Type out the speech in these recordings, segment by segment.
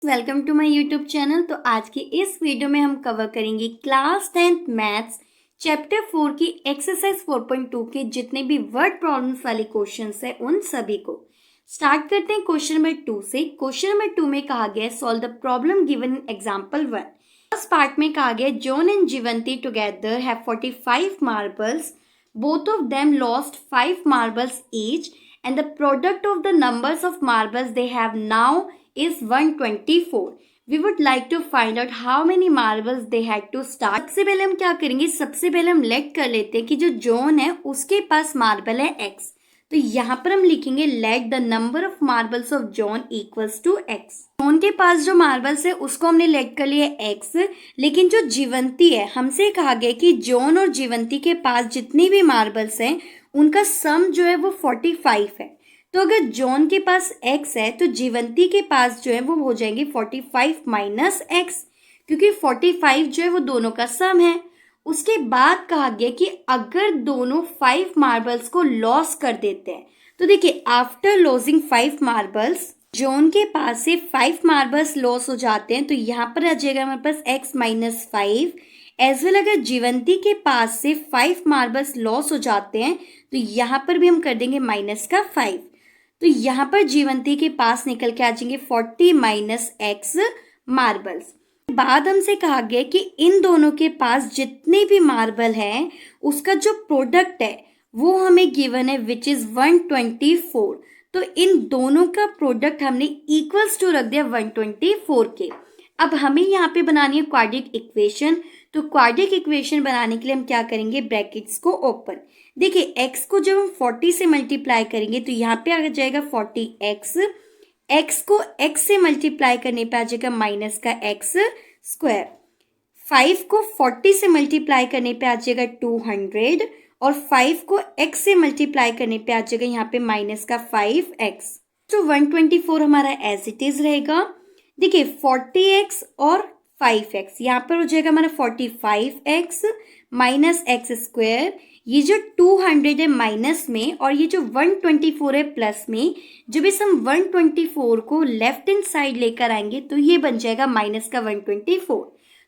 Welcome to my YouTube channel. तो आज की इस वीडियो में हम कवर करेंगे क्लास 10th मैथ्स चैप्टर 4 की एक्सरसाइज 4.2 के जितने भी वर्ड प्रॉब्लम्स वाले क्वेश्चंस है उन सभी को स्टार्ट करते हैं क्वेश्चन नंबर 2 से। क्वेश्चन नंबर 2 में कहा गया solve the problem given in example 1। First part में कहा गया John and Jivanti together have 45 marbles, both of them lost 5 marbles each and the product of the numbers of marbles they have now is 124. We would like to find out how many marbles they had to start. सबसे पहले हम क्या करेंगे, सबसे पहले हम late कर लेते हैं कि जो जॉन है उसके पास मार्बल है x। तो यहाँ पर हम लिखेंगे let the number of marbles of John equals to x। John के पास जो मार्बल्स है उसको हमने लेट कर लिया x, लेकिन जो जीवंती है हमसे कहा गया कि जॉन और जीवंती के पास जितनी भी मार्बल्स हैं उनका सम जो है वो 45 है। तो अगर जॉन के पास x है तो जीवंती के पास जो है वो हो जाएंगे 45 माइनस x, क्योंकि 45 जो है वो दोनों का सम है। उसके बाद कहा गया कि अगर दोनों 5 मार्बल्स को लॉस कर देते हैं तो देखिए आफ्टर लॉसिंग 5 मार्बल्स जॉन के पास से 5 मार्बल्स लॉस हो जाते हैं, तो यहाँ पर आ जाएगा हमारे पास x माइनस 5। एज वेल अगर जीवंती के पास से 5 मार्बल्स लॉस हो जाते हैं तो यहाँ पर भी हम कर देंगे माइनस का 5। तो यहाँ पर जीवंती के पास निकल के आ जाएंगे 40 माइनस x मार्बल्स। बाद हमसे कहा गया कि इन दोनों के पास जितने भी मार्बल हैं उसका जो प्रोडक्ट है वो हमें गिवन है विच इज 124। तो इन दोनों का प्रोडक्ट हमने इक्वल्स टू रख दिया 124 के। अब हमें यहाँ पे बनानी है क्वाड्रेटिक इक्वेशन। तो क्वाड्रेटिक इक्वेशन बनाने के लिए हम क्या करेंगे, ब्रैकेट्स को ओपन। देखिए x को जब हम 40 से मल्टीप्लाई करेंगे तो यहाँ पे आ जाएगा 40x, x को x से मल्टीप्लाई करने पे आ जाएगा माइनस का x स्क्वायर, 5 को 40 से मल्टीप्लाई करने पे आ जाएगा 200 और 5 को x से मल्टीप्लाई करने पे आ जाएगा यहाँ पे माइनस का 5x। तो 124 हमारा एज इट इज रहेगा। देखिए 40x और 5x यहाँ पर हो जाएगा हमारा 45x माइनस एक्स स्क्वायर। ये जो 200 है माइनस में और ये जो 124 है प्लस में, जब इस हम 124 को लेफ्ट हैंड साइड लेकर आएंगे तो ये बन जाएगा माइनस का 124।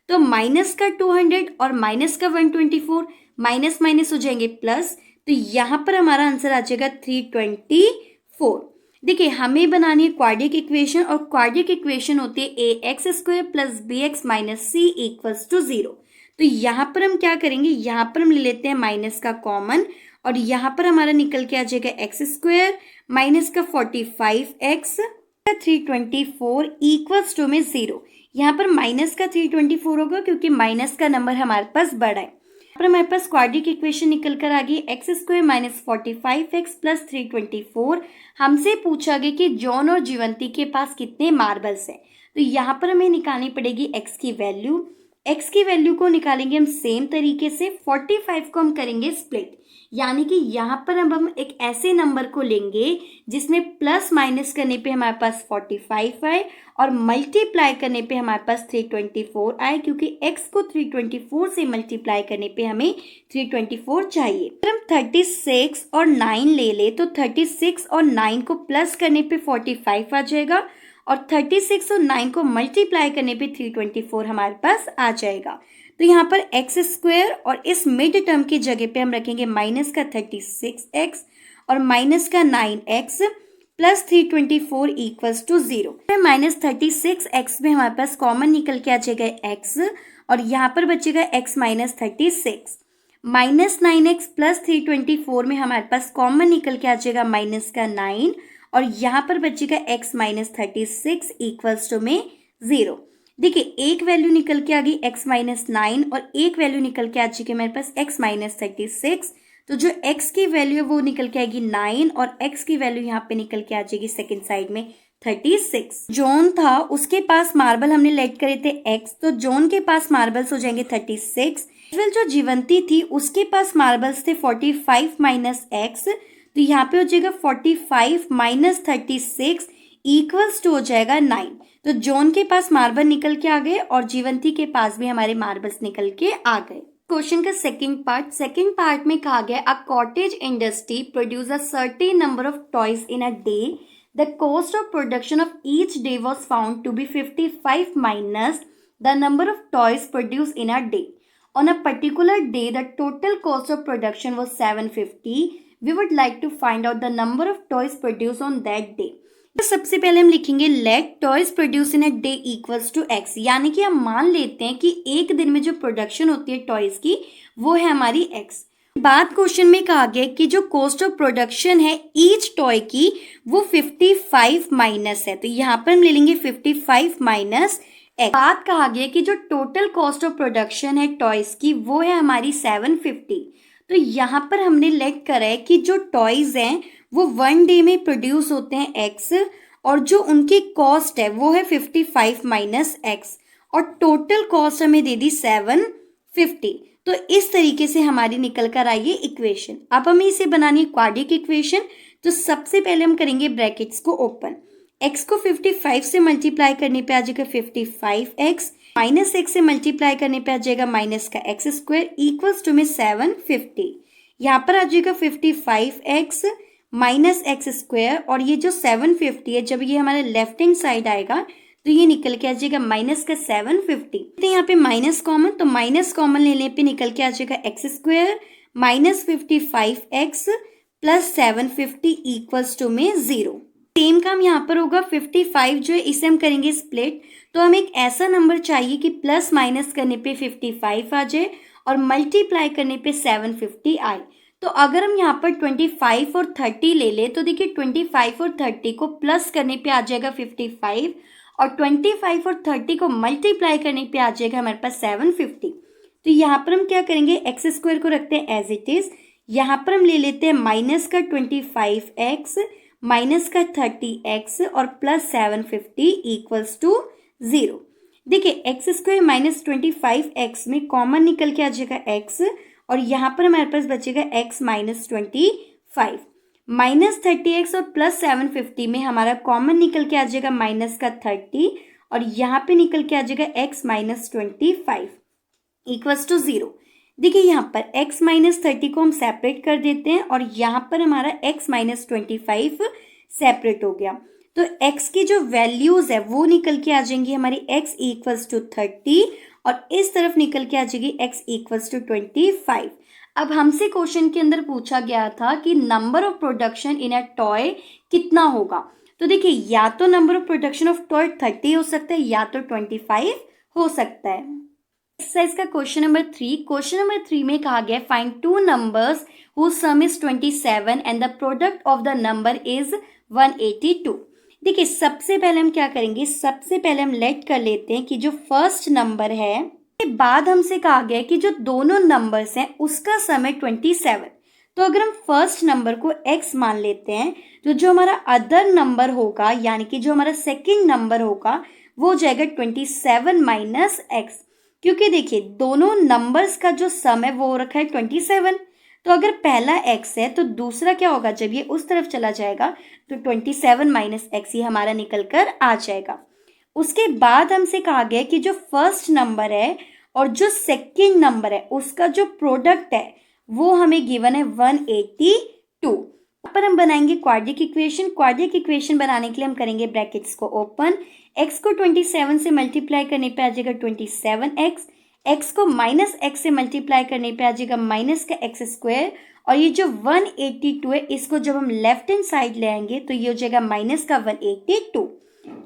तो माइनस का 200 और माइनस का 124 माइनस माइनस हो जाएंगे प्लस, तो यहाँ पर हमारा आंसर आ जाएगा 324। देखिए हमें बनानी है क्वाड्रेटिक इक्वेशन और क्वाड्रेटिक इक्वेशन होती है ax square plus bx minus c equals to 0। तो यहाँ पर हम क्या करेंगे, यहाँ पर हम ले लेते हैं माइनस का कॉमन और यहाँ पर हमारा निकल के आ जाएगा एक्स स्क्वायर माइनस का 45x 324 इक्वल्स टू में 0। यहाँ पर माइनस का 324 होगा क्योंकि माइनस का नंबर हमारे पास बड़ा है। पर हमारे पास क्वाड्रेटिक इक्वेशन निकल कर आ गई x square minus 45x plus 324। हमसे पूछा गया कि जॉन और जीवंती के पास कितने मार्बल्स हैं। तो यहाँ पर हमें निकालनी पड़ेगी x की वैल्यू। x की वैल्यू को निकालेंगे हम सेम तरीके से, 45 को हम करेंगे स्प्लिट, यानी कि यहाँ पर अब हम एक ऐसे नंबर को लेंगे जिसमें प्लस माइनस करने पे हमारे पास 45 आए और मल्टीप्लाई करने पे हमारे पास 324 आए, क्योंकि x को 324 से मल्टीप्लाई करने पे हमें 324 चाहिए। अगर हम 36 और 9 ले ले तो 36 और 9 को प्लस करने पे 45 आ जाएगा और 36 और 9 को मल्टीप्लाई करने पे 324 हमारे पास आ जाएगा। तो यहाँ पर एक्स स्क्वायर और इस मिड टर्म की जगह पे हम रखेंगे माइनस का 36x और माइनस का 9x plus 324 equals to 0। Minus 36x में हमारे पास कॉमन निकल के आ जाएगा x और यहाँ पर बचेगा x minus 36। Minus 9x plus 324 में हमारे पास कॉमन निकल के आ जाएगा माइनस का 9 और यहाँ पर बचेगा x माइनस 36 इक्वल्स टू में 0। देखिए एक वैल्यू निकल के आ गई x माइनस 9 और एक वैल्यू निकल के आ चुकी है मेरे पास x माइनस 36। तो जो x की वैल्यू है वो निकल के आएगी 9 और x की वैल्यू यहाँ पे निकल के आ जाएगी सेकेंड साइड में 36। जॉन था उसके पास मार्बल हमने लेट करे थे x, तो जॉन के पास मार्बल्स हो जाएंगे 36। जो जीवंती थी उसके पास मार्बल्स थे 45 माइनस x, तो यहाँ पे हो जाएगा 45 माइनस 36 इक्वल्स टू हो जाएगा 9। तो जॉन के पास मार्बल निकल के आ गए और जीवंती के पास भी हमारे मार्बल्स निकल के आ गए। क्वेश्चन का सेकंड पार्ट में कहा गया a cottage industry produce a certain number of toys in a day the cost of production of each day was found to be 55 minus the number of toys produce in a day. On a particular day, the total cost of production was 750. We would like to find out the number of toys produced on that day. तो सबसे पहले हम लिखेंगे let toys produced in a day equals to x. यानी कि हम मान लेते हैं कि एक दिन में जो प्रोडक्शन होती है टॉयज की वो है हमारी x. बात क्वेश्चन में कहा गया कि जो कॉस्ट ऑफ प्रोडक्शन है ईच टॉय की वो 55 माइनस है, तो यहाँ पर हम ले लेंगे 55 माइनस x. बात कहा गया कि जो टोटल कॉस्ट ऑफ प्रोडक्शन है टॉयज की वो है हमारी 750. तो यहाँ पर हमने लेट करा है कि जो टॉयज हैं वो वन डे में प्रोड्यूस होते हैं x और जो उनकी कॉस्ट है वो है 55 माइनस x और टोटल कॉस्ट हमें दे दी 750. तो इस तरीके से हमारी निकल कर आई है इक्वेशन. अब हमें इसे बनानी है क्वाड्रिक इक्वेशन. तो सबसे पहले हम करेंगे ब्रैकेट्स को ओपन. x को 55 से मल्टीप्लाई करने पे आ जाएगा 55x माइनस x से मल्टीप्लाई करने पे आ जाएगा माइनस का x स्क्वायर इक्वल्स टू में 750. यहाँ पर आ जाएगा 55x माइनस x स्क्वायर और ये जो 750 है जब ये हमारे लेफ्ट हैंड साइड आएगा तो ये निकल के आ जाएगा माइनस का 750. तो यहाँ पे माइनस कॉमन, तो माइनस कॉमन लेने पे निकल के आ जाएगा x square minus 55x plus 750 equals to में 0. सेम काम यहाँ पर होगा. 55 जो है इसे हम करेंगे स्प्लिट. तो हमें एक ऐसा नंबर चाहिए कि प्लस माइनस करने पे 55 आ जाए और मल्टीप्लाई करने पे 750 आए. तो अगर हम यहाँ पर 25 और 30 ले ले तो देखिए 25 और 30 को प्लस करने पे आ जाएगा 55 और 25 और 30 को मल्टीप्लाई करने पे आ जाएगा हमारे पास 750. तो यहाँ पर हम क्या करेंगे, एक्स स्क्वायर को रखते हैं एज इट इज. यहाँ पर हम ले लेते हैं माइनस का 25x माइनस का 30x और प्लस 750 इक्वल्स टू 0. देखिए एक्स स्क्वायर माइनस 25x में कॉमन निकल के आ जाएगा x और यहाँ पर हमारे पास बचेगा x माइनस 25 माइनस 30x और प्लस 750 में हमारा कॉमन निकल के आ जाएगा माइनस का 30 और यहाँ पे निकल के आ जाएगा x माइनस 25 इक्वल्स टू 0. देखिए यहाँ पर x माइनस 30 को हम सेपरेट कर देते हैं और यहाँ पर हमारा x माइनस 25 सेपरेट हो गया. तो x की जो वैल्यूज है वो निकल के आ जाएंगी हमारी x इक्वल्स टू 30 और इस तरफ निकल के आ जाएगी x इक्वल्स टू 25. अब हमसे क्वेश्चन के अंदर पूछा गया था कि number of production in a toy कितना होगा. तो देखिए या तो number of production of toy 30 हो सकता है या तो 25 हो सकता है. एक्सरसाइज का क्वेश्चन नंबर 3. क्वेश्चन नंबर 3 में कहा गया find two numbers whose sum is 27 and the product of the number is 182. देखिए सबसे पहले हम क्या करेंगे, सबसे पहले हम लेट कर लेते हैं कि जो फर्स्ट नंबर है के बाद हमसे कहा गया कि जो दोनों नंबर्स हैं उसका सम है 27. तो अगर हम फर्स्ट नंबर को x मान लेते हैं तो जो हमारा अदर नंबर होगा यानी कि जो हमारा सेकंड नंबर होगा वो हो जाएगा 27 माइनस x. क्योंकि देखिए दोनों नंबर्स का जो सम है वो हो रखा है 27. तो अगर पहला x है तो दूसरा क्या होगा, जब ये उस तरफ चला जाएगा तो 27 माइनस x ये हमारा निकल कर आ जाएगा. उसके बाद हमसे कहा गया कि जो फर्स्ट नंबर है और जो सेकंड नंबर है उसका जो प्रोडक्ट है वो हमें गिवन है 182. पर हम बनाएंगे क्वाड्रिक इक्वेशन. क्वाड्रिक इक्वेशन बनाने के लिए हम करेंगे ब्रैकेट्स को ओपन. x को 27 से मल्टीप्लाई करने पे आ जाएगा 27x. x को माइनस x से मल्टीप्लाई करने पे आ जाएगा माइनस का x स्क्वायर और ये जो 182 है इसको जब हम लेफ्ट हैंड साइड ले आएंगे तो ये हो जाएगा माइनस का 182.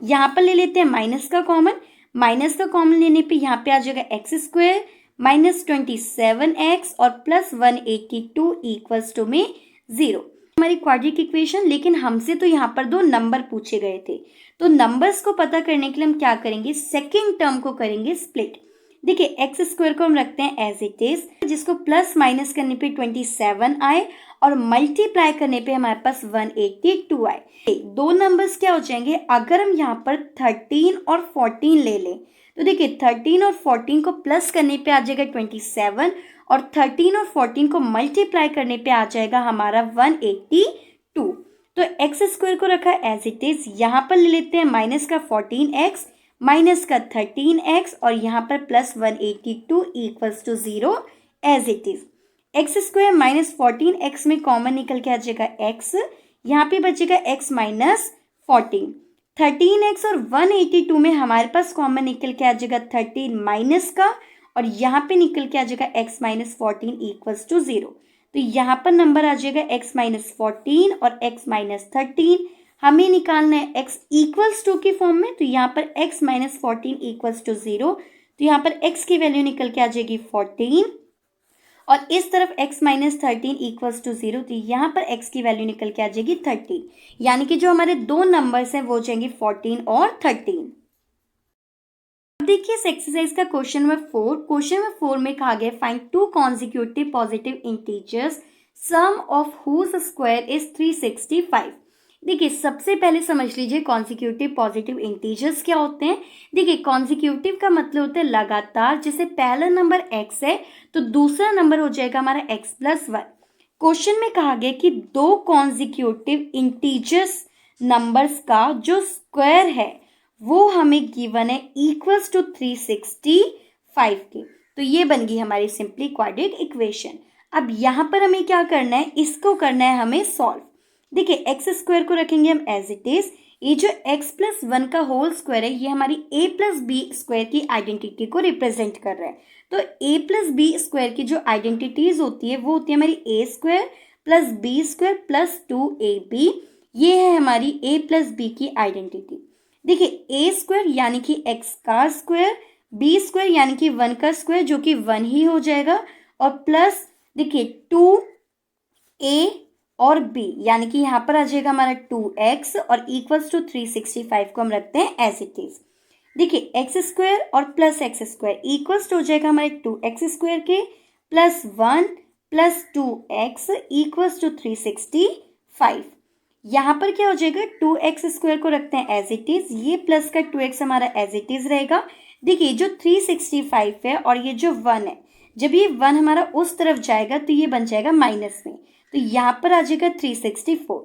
यहाँ पर ले लेते हैं माइनस का कॉमन. माइनस का कॉमन लेने पे यहाँ पे आ जाएगा एक्स स्क्वायर माइनस 27x और प्लस 182 इक्वल्स टू में 0. हमारी क्वाड्रिक इक्वेशन. लेकिन हमसे तो यहाँ पर दो नंबर पूछे गए थे तो नंबर्स को पता करने के लिए हम क्या करेंगे, सेकेंड टर्म को करेंगे स्प्लिट. देखिए एक्स स्क्वायर को हम रखते हैं एज इट इज, जिसको प्लस माइनस करने पे 27 आए और मल्टीप्लाई करने पे हमारे पास 182 आए. दो नंबर्स क्या हो जाएंगे, अगर हम यहाँ पर 13 और 14 ले लें तो देखिए 13 और 14 को प्लस करने पे आ जाएगा 27 और 13 और 14 को मल्टीप्लाई करने पे आ जाएगा हमारा 182. तो एक्स स्क्वायर को रखा एज इट इज. यहाँ पर ले लेते हैं माइनस का 14x माइनस का 13x और यहाँ पर plus 182 equals to 0 as it is. X square minus 14x में कॉमन निकल के आ जाएगा x. यहाँ पे बचेगा x माइनस 14। 13x और 182 में हमारे पास कॉमन निकल के आ जाएगा 13 माइनस का, और यहाँ पे निकल के आ जाएगा x माइनस 14 इक्वल्स टू 0। तो यहाँ पर नंबर आ जाएगा x माइनस 14 और x माइनस 13। हमें निकालना है x इक्वल्स टू की फॉर्म में, तो यहाँ पर x माइनस 14 इक्वल्स टू 0। तो यहाँ पर x की वैल्यू निकल के आ जाएगी 14, और इस तरफ x माइनस 13 इक्वल्स टू 0। तो यहाँ पर x की वैल्यू निकल के आ जाएगी 13, यानी कि जो हमारे दो नंबर्स हैं वो हो जाएंगे 14 और 13। अब देखिए इस एक्सरसाइज का क्वेश्चन नंबर 4। क्वेश्चन नंबर 4 में कहा गया find two consecutive positive integers sum of whose square is 365। देखिए सबसे पहले समझ लीजिए कॉन्जिक्यूटिव पॉजिटिव इंटीजर्स क्या होते हैं। देखिए कॉन्जिक्यूटिव का मतलब होता है लगातार, जैसे पहला नंबर x है तो दूसरा नंबर हो जाएगा हमारा x प्लस 1। क्वेश्चन में कहा गया कि दो कॉन्जिक्यूटिव इंटीजर्स नंबर्स का जो स्क्वायर है वो हमें गिवन है इक्वल्स टू 365 के। तो ये बन गई हमारी सिंपली क्वाड्रेटिक इक्वेशन। अब यहाँ पर हमें क्या करना है, इसको करना है हमें सॉल्व। देखिए एक्स स्क्वायर को रखेंगे हम एज इट इज। ये जो x प्लस 1 का होल स्क्वायर है ये हमारी a प्लस बी स्क्वायर की आइडेंटिटी को रिप्रेजेंट कर रहा है। तो a प्लस बी स्क्वायर की जो आइडेंटिटीज होती है वो होती है हमारी a square plus b square plus 2ab। ये है हमारी a प्लस बी की आइडेंटिटी। देखिए a स्क्वायर यानी कि x का स्क्वायर, b स्क्वायर यानी कि 1 का स्क्वायर जो कि 1 ही हो जाएगा, और प्लस देखिए 2a और b यानी कि यहाँ पर आ जाएगा हमारा 2x और इक्वल्स टू 365 को हम रखते हैं एज इट इज। देखिए एक्स स्क्वायर और plus x square equals to हो जाएगा हमारे 2x स्क्वायर के plus 1 plus 2x equals to 365। यहाँ पर क्या हो जाएगा 2x स्क्वायर को रखते हैं एज इट इज, ये प्लस का 2x हमारा एज इट इज रहेगा। देखिए जो 365 है और ये जो 1 है, जब ये 1 हमारा उस तरफ जाएगा तो ये बन जाएगा माइनस में, तो यहाँ पर आ जाएगा 364।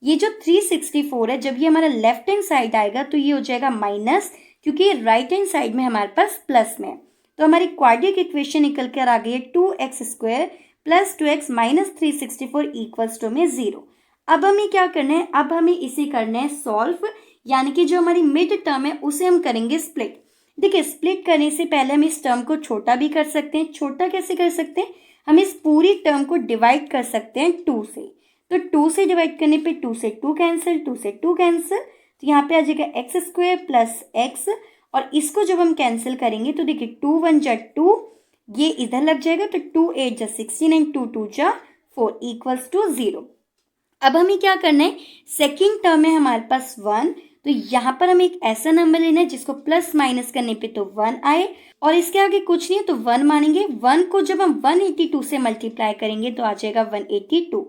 ये जो 364 है जब ये हमारा लेफ्ट हैंड साइड आएगा तो ये हो जाएगा माइनस, क्योंकि ये राइट हैंड साइड में हमारे पास प्लस में है। तो हमारी क्वाड्रेटिक इक्वेशन निकल कर आ गई है 2x square plus 2x minus 364 equals to में 0। अब हमें क्या करना है, अब हमें इसे करना है सॉल्व, यानी कि जो हमारी मिड टर्म है उसे हम करेंगे स्प्लिट। देखिए स्प्लिट करने से पहले हम इस टर्म को छोटा भी कर सकते हैं। छोटा कैसे कर सकते हैं, हम इस पूरी टर्म को डिवाइड कर सकते हैं 2 से। तो 2 से डिवाइड करने पे 2 से 2 कैंसिल, 2 से 2 कैंसिल, तो यहाँ पे आ जाएगा एक्स स्क्वायर प्लस एक्स, और इसको जब हम कैंसिल करेंगे तो देखिए 2 1 जा 2, ये इधर लग जाएगा, तो 2 8 जा 16 एंड 2 2 जा 4 इक्वल्स टू 0। अब हमें क्या करना है, सेकेंड टर्म है हमारे पास 1, तो यहाँ पर हमें एक ऐसा नंबर लेना है जिसको प्लस माइनस करने पे तो 1 आए, और इसके आगे कुछ नहीं है तो 1 मानेंगे। 1 को जब हम 182 से मल्टीप्लाई करेंगे तो आ जाएगा 182,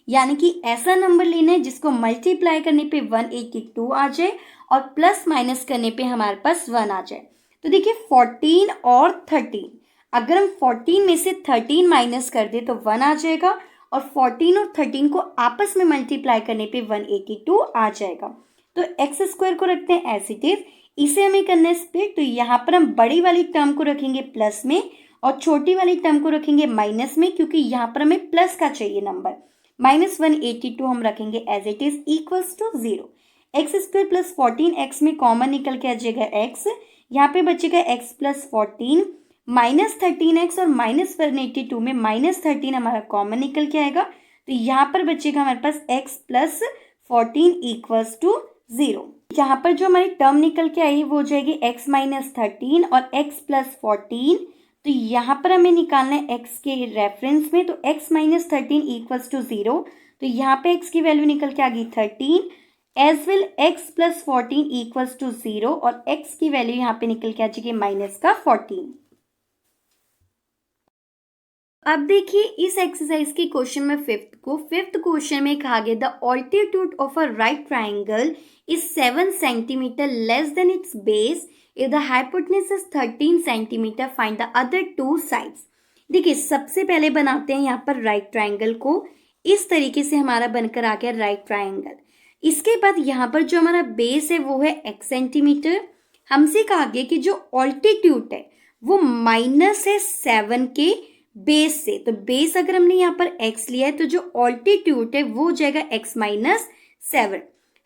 यानी कि ऐसा नंबर लेना है जिसको मल्टीप्लाई करने पे 182 आ जाए और प्लस माइनस करने पे हमारे पास 1 आ जाए। तो देखिए 14 और 13, अगर हम 14 में से 13 माइनस कर दे तो 1 आ जाएगा, और 14 और 13 को आपस में मल्टीप्लाई करने पे 182 आ जाएगा। तो एक्स स्क्वायर को रखते हैं एज इट इज, इसे हमें करना है स्प्लिट। तो यहाँ पर हम बड़ी वाली टर्म को रखेंगे प्लस में और छोटी वाली टर्म को रखेंगे माइनस में, क्योंकि यहाँ पर हमें प्लस का चाहिए नंबर। माइनस 182 हम रखेंगे as it is equals to 0। X square plus 14 x में कॉमन निकल के आ जाएगा एक्स, यहाँ पे बचेगा एक्स प्लस 14 माइनस 13x, और माइनस 182 में माइनस 13 हमारा कॉमन निकल के आएगा, तो यहाँ पर बचेगा हमारे पास x प्लस 14 इक्वल्स टू 0। यहाँ पर जो हमारी टर्म निकल के आई वो हो जाएगी x माइनस 13 और x प्लस 14। तो यहाँ पर हमें निकालना है x के रेफरेंस में, तो x माइनस 13 इक्वल्स टू 0। तो यहाँ पे x की वैल्यू निकल के आ गई 13, as well x plus 14 equals to 0, और x की वैल्यू यहाँ पे निकल के आ जाएगी माइनस का 14। अब देखिए इस एक्सरसाइज के क्वेश्चन में फिफ्थ क्वेश्चन में कहा गया the altitude of a right triangle is 7 centimetre less than it's base if the hypotenuse is 13 centimetre, find the other 2 sides. देखिए सबसे पहले बनाते हैं यहाँ पर राइट ट्राइंगल को। इस तरीके से हमारा बनकर आ गया राइट ट्राइंगल। इसके बाद यहाँ पर जो हमारा बेस है वो है x सेंटीमीटर। हमसे कहा गया कि जो ऑल्टीट्यूड है वो माइनस है 7 के बेस से, तो बेस अगर हमने यहाँ पर x लिया है तो जो ऑल्टीट्यूड है वो हो जाएगा x माइनस 7।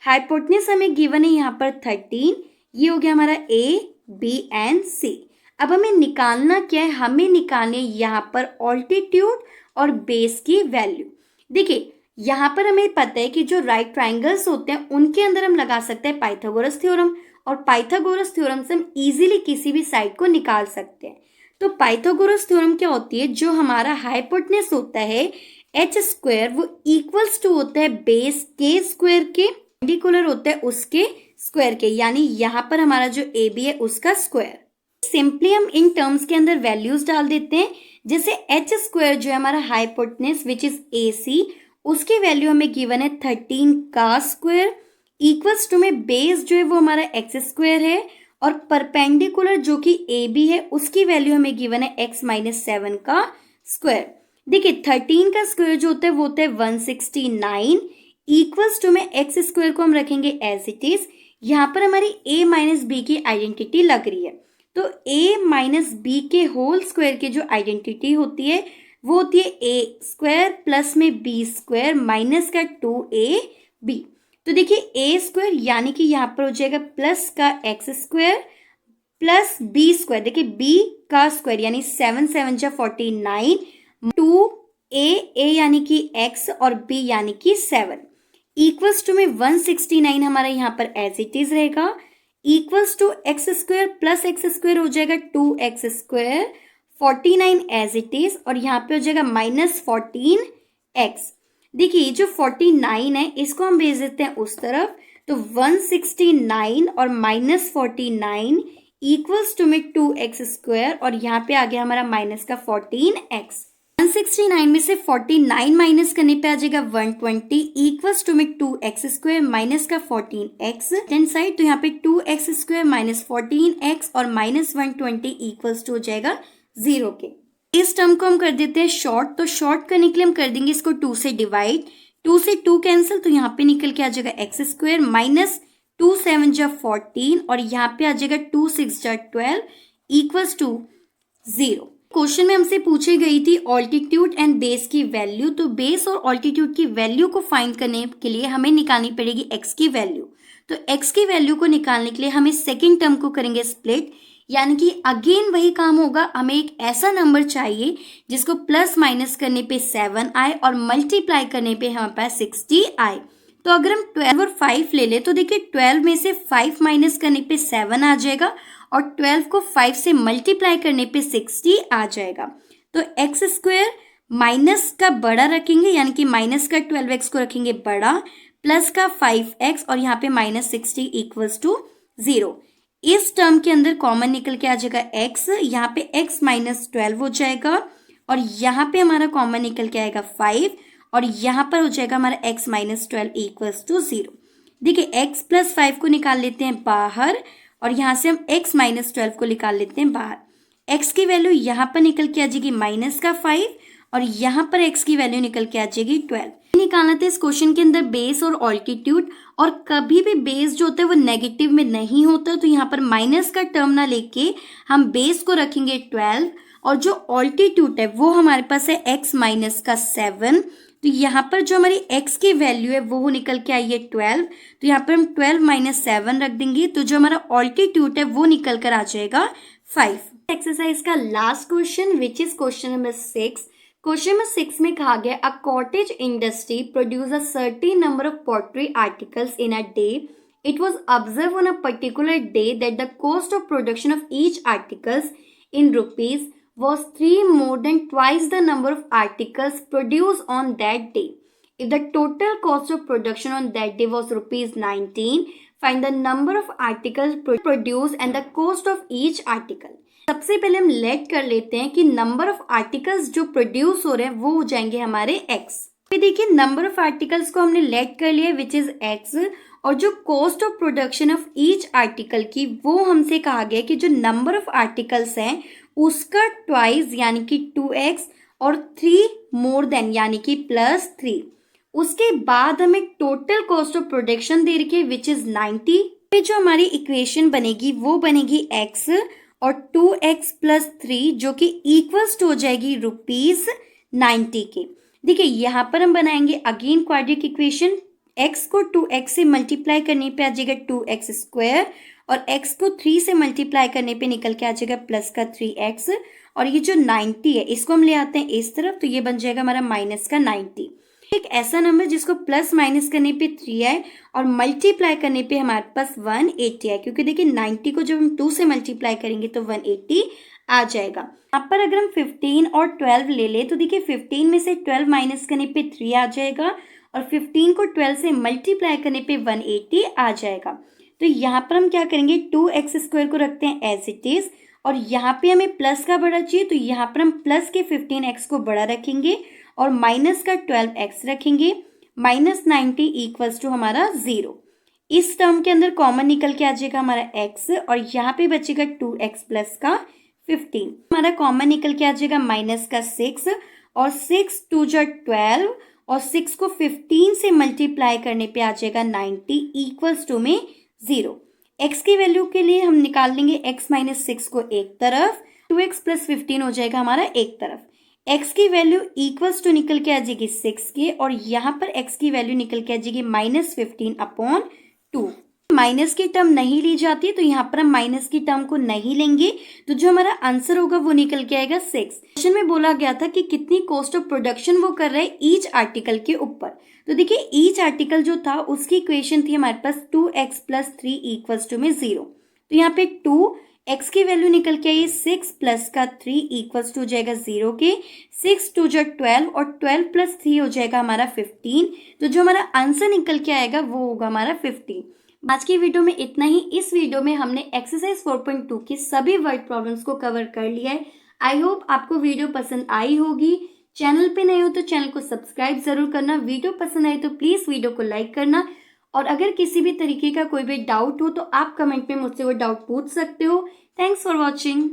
हाइपोटेन्यूज हमें गिवन है यहाँ पर 13, ये हो गया हमारा A, B एंड C। अब हमें निकालना क्या है, हमें निकालने यहाँ पर ऑल्टीट्यूड और बेस की वैल्यू। देखिए यहाँ पर हमें पता है कि जो राइट ट्राइंगल्स होते हैं उनके अंदर हम लगा सकते हैं पाइथागोरस थ्योरम, और पाइथागोरस थ्योरम से हम इजीली किसी भी साइड को निकाल सकते हैं। तो पाइथागोरस थ्योरम क्या होती है, जो हमारा हाइपोटेन्यूज होता है h स्क्वायर वो इक्वल्स टू होता है बेस के स्क्वायर के, परपेंडिकुलर होता है उसके स्क्वायर के, यानी यहाँ पर हमारा जो ए बी है उसका स्क्वायर। सिंपली हम इन टर्म्स के अंदर वैल्यूज डाल देते हैं। जैसे h स्क्वायर जो है हमारा हाइपोटेन्यूज विच इज AC, उसकी वैल्यू हमें गिवन है 13 का स्क्वायर, इक्वल्स टू में बेस जो है वो हमारा x स्क्वायर है, और परपेंडिकुलर जो कि AB है उसकी वैल्यू हमें गिवन है x माइनस 7 का स्क्वायर। देखिए 13 का स्क्वायर जो होता है वो होता है 169, इक्वल्स टू में x स्क्वायर को हम रखेंगे एज इट इज। यहाँ पर हमारी a माइनस बी की आइडेंटिटी लग रही है, तो a माइनस बी के होल स्क्वायर की जो आइडेंटिटी होती है वो होती है a स्क्वायर प्लस में b स्क्वायर माइनस का 2ab। तो देखिए a स्क्वायर यानी कि यहाँ पर हो जाएगा प्लस का x square plus b square, देखिए b का स्क्वायर यानी 7 7 जा 49, 2a यानी कि x और b यानी कि 7, इक्वल्स टू में 169 हमारा यहाँ पर एज इट इज रहेगा, equals to x square plus x square हो जाएगा 2x square, 49 as it is, और यहाँ पे हो जाएगा माइनस 14x। देखिए जो 49 है इसको हम भेज देते हैं उस तरफ, तो 169 और माइनस 49 इक्वल्स टू में 2x स्क्वायर, और यहाँ पे आ गया हमारा माइनस का 14x। 169 में से 49 माइनस करने पे आ जाएगा 120 इक्वल्स टू में 2x स्क्वायर माइनस का 14x लेफ्ट साइड, तो यहाँ पे 2x स्क्वायर माइनस 14x और माइनस 120 इक्वल्स टू हो जाएगा 0 के। इस टर्म को हम कर देते हैं शॉर्ट, तो शॉर्ट करने के लिए हम कर देंगे इसको 2 से डिवाइड, 2 से 2 कैंसिल, तो यहाँ पे निकल के आ जाएगा x स्क्वायर माइनस 2 7 जा 14, और यहाँ पे आ जाएगा 2 6 जा 12 इक्वल्स टू 0। क्वेश्चन में हमसे पूछी गई थी ऑल्टीट्यूड एंड बेस की वैल्यू, तो बेस और ऑल्टीट्यूड की वैल्यू को फाइंड करने के लिए हमें निकालनी पड़ेगी x की वैल्यू। तो x की वैल्यू को निकालने के लिए हमें सेकंड टर्म को करेंगे स्प्लिट, यानी कि अगेन वही काम होगा, हमें एक ऐसा नंबर चाहिए जिसको प्लस माइनस करने पे 7 आए और मल्टीप्लाई करने पे हमारे पास 60 आए। तो अगर हम 12 और 5 ले ले तो देखिए 12 में से 5 माइनस करने पे 7 आ जाएगा, और 12 को 5 से मल्टीप्लाई करने पे 60 आ जाएगा। तो x स्क्वायर माइनस का बड़ा रखेंगे, यानी कि माइनस का 12x को रखेंगे बड़ा, प्लस का 5x और यहाँ पे माइनस 60 इक्वल्स टू 0। इस टर्म के अंदर कॉमन निकल के आ जाएगा x, यहाँ पे x माइनस 12 हो जाएगा, और यहाँ पे हमारा कॉमन निकल के आएगा 5, और यहाँ पर हो जाएगा हमारा x माइनस 12 इक्वल्स टू 0। देखिए x प्लस 5 को निकाल लेते हैं बाहर, और यहाँ से हम x माइनस 12 को निकाल लेते हैं बाहर। x की वैल्यू यहाँ पर निकल के आ जाएगी माइनस का 5, और यहाँ पर x की वैल्यू निकल के आ जाएगी 12। निकालना था इस क्वेश्चन के अंदर बेस और ऑल्टीट्यूड, और कभी भी बेस जो होता है वो नेगेटिव में नहीं होता, तो यहाँ पर माइनस का टर्म ना लेके हम बेस को रखेंगे 12, और जो ऑल्टीट्यूड है वो हमारे पास है x माइनस का 7। तो यहाँ पर जो हमारी x की वैल्यू है वो निकल के आई है 12, तो यहाँ पर हम 12 माइनस 7 रख देंगे, तो जो हमारा ऑल्टीट्यूड है वो निकल कर आ जाएगा 5। एक्सरसाइज का last question which is question number 6। Question number 6 में कहा गया a cottage industry produce a certain number of pottery articles in a day. It was observe on a particular day that the cost of production of each articles in rupees was 3 more than twice the number of articles produced on that day. If the total cost of production on that day was rupees 19, find the number of articles produced and the cost of each article. सबसे पहले हम late कर लेते हैं कि number of articles जो produce हो रहे हैं वो हो जाएंगे हमारे x। फिर देखिए नंबर ऑफ आर्टिकल्स को हमने लेट कर लिया विच इज x, और जो cost of production of each article की वो हमसे कहा गया कि जो नंबर ऑफ आर्टिकल्स हैं उसका ट्वाइस यानी कि 2x और 3 मोर देन यानी कि +3। उसके बाद हमें टोटल कॉस्ट ऑफ प्रोडक्शन दे रखी है विच इज 90। पे जो हमारी इक्वेशन बनेगी वो बनेगी x और 2x + 3 जो कि इक्वल्स टू हो जाएगी रुपीज 90 के। देखिए यहाँ पर हम बनाएंगे अगेन क्वाड्रिक इक्वेशन। x को 2x से मल्टीप्लाई करने पे आ जाएगा 2x स्क्वायर और x को 3 से मल्टीप्लाई करने पे निकल के आ जाएगा प्लस का 3x। और ये जो 90 है इसको हम ले आते हैं इस तरफ, तो ये बन जाएगा हमारा माइनस का 90। एक ऐसा नंबर जिसको प्लस माइनस करने पे 3 आए और मल्टीप्लाई करने पे हमारे पास 180 है, क्योंकि देखिए 90 को जब हम 2 से मल्टीप्लाई करेंगे तो 180 आ जाएगा। यहाँ पर अगर हम 15 और 12 ले ले तो देखिए 15 में से 12 माइनस करने पे 3 आ जाएगा और 15 को 12 से मल्टीप्लाई करने पे 180 आ जाएगा। तो यहाँ पर हम क्या करेंगे, 2x स्क्वायर को रखते हैं एज इट इज और यहाँ पे हमें प्लस का बड़ा चाहिए, तो यहाँ पर हम प्लस के 15x को बड़ा रखेंगे और माइनस का 12x रखेंगे। माइनस 90 इक्वल्स टू हमारा 0। इस टर्म के अंदर कॉमन निकल के आ जाएगा हमारा x और यहाँ पे बचेगा 2x प्लस का 15। हमारा कॉमन निकल के आ जाएगा माइनस का 6 और 6 2 जो 12 और 6 को 15 से मल्टीप्लाई करने पे आ जाएगा 90 इक्वल्स टू में 0। x की वैल्यू के लिए हम निकाल लेंगे x माइनस 6 को एक तरफ, 2x प्लस 15 हो जाएगा हमारा एक तरफ। x की वैल्यू इक्वल्स टू निकल के आ जाएगी 6 के और यहाँ पर x की वैल्यू निकल के आ जाएगी माइनस 15/2। माइनस की टर्म नहीं ली जाती तो यहाँ पर हम माइनस की टर्म को नहीं लेंगे, तो जो हमारा आंसर होगा वो निकल के आएगा 6। क्वेश्चन में बोला गया था कि कितनी कॉस्ट ऑफ प्रोडक्शन वो कर रहे हैं ईच आर्टिकल के ऊपर। तो देखिए ईच आर्टिकल जो था उसकी इक्वेशन थी हमारे पास 2x प्लस 3 इक्वल्स टू में 0। तो यहाँ पे 2x की वैल्यू निकल के आई 6 प्लस का 3 इक्वल्स टू हो जाएगा 0 के। 6 2 जो 12 और 12 प्लस 3 हो जाएगा हमारा 15। तो जो हमारा आंसर निकल के आएगा वो होगा हमारा 15। आज की वीडियो में इतना ही। इस वीडियो में हमने एक्सरसाइज 4.2 के सभी वर्ड प्रॉब्लम्स को कवर कर लिया है। आई होप आपको वीडियो पसंद आई होगी। चैनल पे नए हो तो चैनल को सब्सक्राइब जरूर करना। वीडियो पसंद आए तो प्लीज वीडियो को लाइक करना और अगर किसी भी तरीके का कोई भी डाउट हो तो आप कमेंट में मुझसे वो डाउट पूछ सकते हो। Thanks for watching.